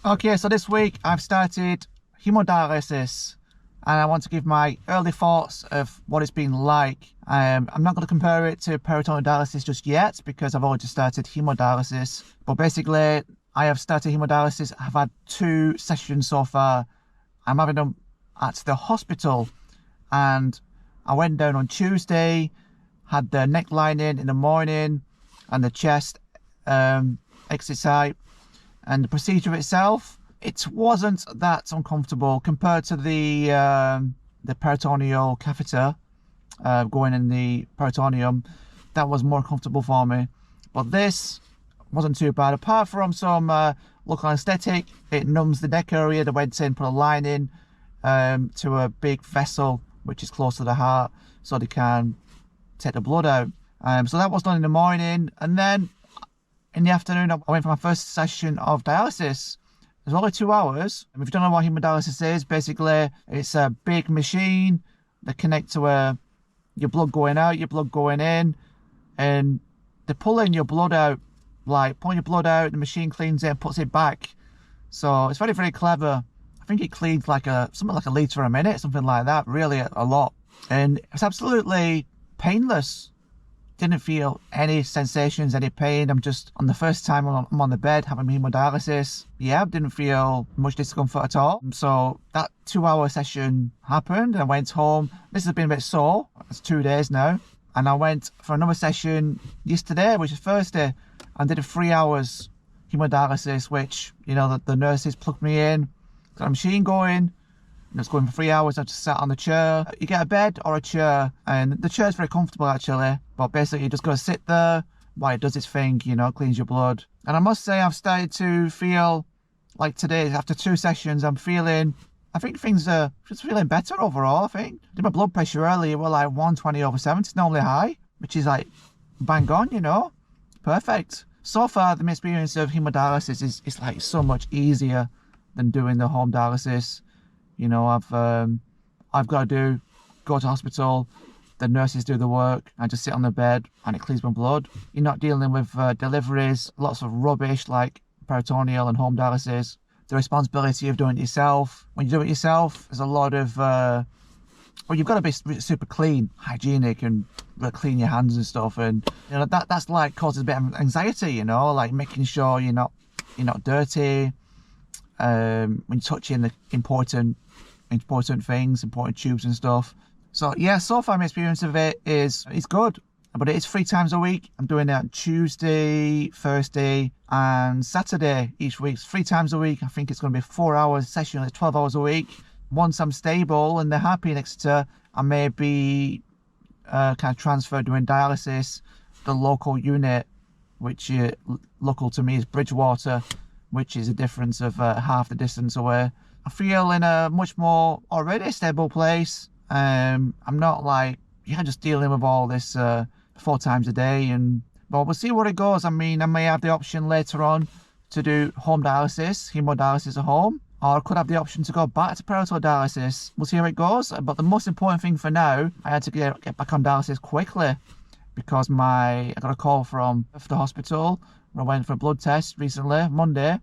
Okay, so this week I've started hemodialysis and I want to give my early thoughts of what it's been like. I'm not going to compare it to peritoneal dialysis just yet because I've already started hemodialysis. But basically, I have started hemodialysis. I've had 2 sessions so far. I'm having them at the hospital, and I went down on Tuesday, had the neck lining in the morning and the chest exercise. And the procedure itself, it wasn't that uncomfortable compared to the peritoneal catheter going in the peritoneum. That was more comfortable for me. But this wasn't too bad. Apart from some local anesthetic, it numbs the neck area. They went in, put a line in to a big vessel which is close to the heart so they can take the blood out. So that was done in the morning, and then in the afternoon, I went for my first session of dialysis. It was only 2 hours. And if you don't know what hemodialysis is, basically it's a big machine that connects to your blood going out, your blood going in, and they're pulling your blood out, like pulling your blood out, the machine cleans it and puts it back. So it's very, very clever. I think it cleans like something like a litre a minute, something like that, really a lot. And it's absolutely painless. Didn't feel any sensations, any pain. I'm just on the first time I'm on the bed having hemodialysis. Yeah, didn't feel much discomfort at all. So that 2-hour session happened. I went home. This has been a bit sore. It's 2 days now. And I went for another session yesterday, which is Thursday, and did a 3 hours hemodialysis, which, you know, the nurses plugged me in, got a machine going. And it's going for 3 hours. I just sat on the chair. You get a bed or a chair, and the chair's very comfortable actually. But basically, you just got to sit there while it does its thing, you know, cleans your blood. And I must say, I've started to feel like today, after 2 sessions, I think things are just feeling better overall. I think did my blood pressure earlier, well, like 120/70. It's normally high, which is like bang on, you know, perfect. So far, the experience of hemodialysis is like so much easier than doing the home dialysis. You know, I've got to go to hospital, the nurses do the work, I just sit on the bed and it cleans my blood. You're not dealing with deliveries, lots of rubbish like peritoneal and home dialysis. The responsibility of doing it yourself. When you do it yourself, there's a lot of, well, you've got to be super clean, hygienic, and clean your hands and stuff. And, you know, that's like causes a bit of anxiety, you know, like making sure you're not dirty. When you're touching the important things, important tubes and stuff. So yeah, so far my experience of it is good, but it is 3 times a week. I'm doing it on Tuesday, Thursday and Saturday each week. 3 times a week. I think it's going to be a 4-hour session, like 12 hours a week. Once I'm stable and they're happy in Exeter, I may be kind of transferred doing dialysis. The local unit, which local to me is Bridgewater, which is a difference of half the distance away. I feel in a much more already stable place. I'm not like, just dealing with all this 4 times a day, but we'll see where it goes. I mean, I may have the option later on to do home dialysis, hemodialysis at home, or I could have the option to go back to peritoneal dialysis. We'll see how it goes. But the most important thing for now, I had to get back on dialysis quickly because I got a call from the hospital. I went for a blood test recently, Monday,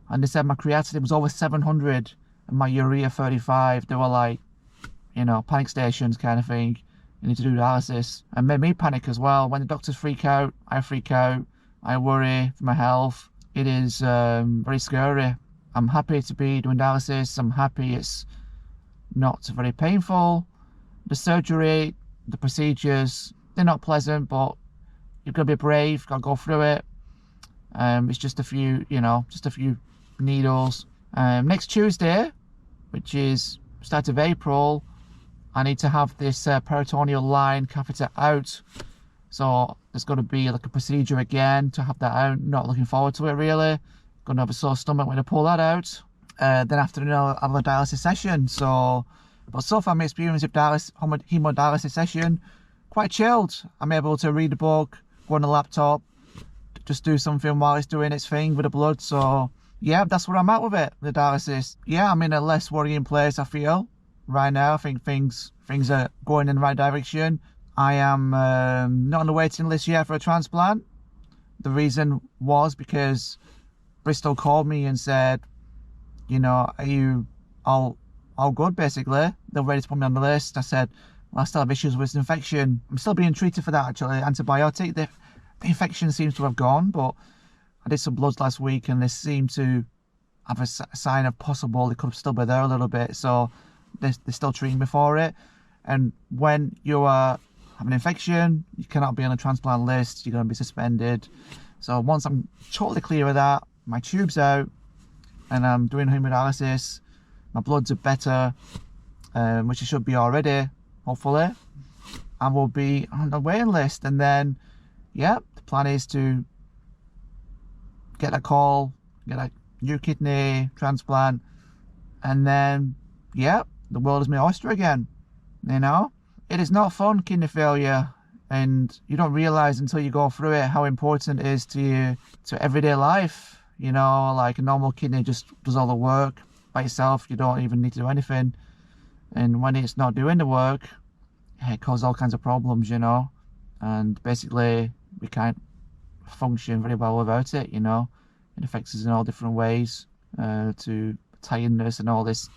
and they said my creatinine was over 700 and my urea 35. They were like, you know, panic stations kind of thing. You need to do dialysis. And made me panic as well. When the doctors freak out, I freak out. I worry for my health. It is very scary. I'm happy to be doing dialysis. I'm happy it's not very painful. The surgery, the procedures, they're not pleasant, but you've got to be brave, got to go through it. It's just a few, just a few needles. Next Tuesday, which is start of April, I need to have this peritoneal line catheter out. So there's going to be like a procedure again to have that out. Not looking forward to it really. Going to have a sore stomach when I pull that out. Then afternoon I'll have a dialysis session. But so far my experience of hemodialysis session, quite chilled. I'm able to read a book, go on the laptop, just do something while it's doing its thing with the blood. So yeah, that's where I'm at with it, the dialysis. Yeah, I'm in a less worrying place, I feel, right now. I think things are going in the right direction. I am not on the waiting list yet for a transplant. The reason was because Bristol called me and said, you know, are you all good, basically? They're ready to put me on the list. I said, well, I still have issues with infection. I'm still being treated for that, actually. Antibiotic. The infection seems to have gone, but I did some bloods last week and they seem to have a sign of possible it could still be there a little bit. So they're still treating me for it. And when you have an infection, you cannot be on a transplant list. You're going to be suspended. So once I'm totally clear of that, my tube's out, and I'm doing hemodialysis, my bloods are better, which it should be already, hopefully, I will be on the waiting list. And then, yeah, the plan is to get a call, get a new kidney transplant, and then, yeah, the world is my oyster again. You know, it is not fun, kidney failure, and you don't realize until you go through it how important it is to you, to everyday life. You know, like a normal kidney just does all the work by itself. You don't even need to do anything. And when it's not doing the work, it causes all kinds of problems, you know. And basically, we can't function very well without it, you know. It affects us in all different ways, to tiredness and all this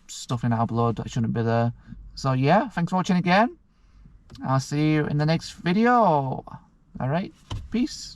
stuff in our blood that shouldn't be there. So yeah, thanks for watching again. I'll see you in the next video. Alright, peace.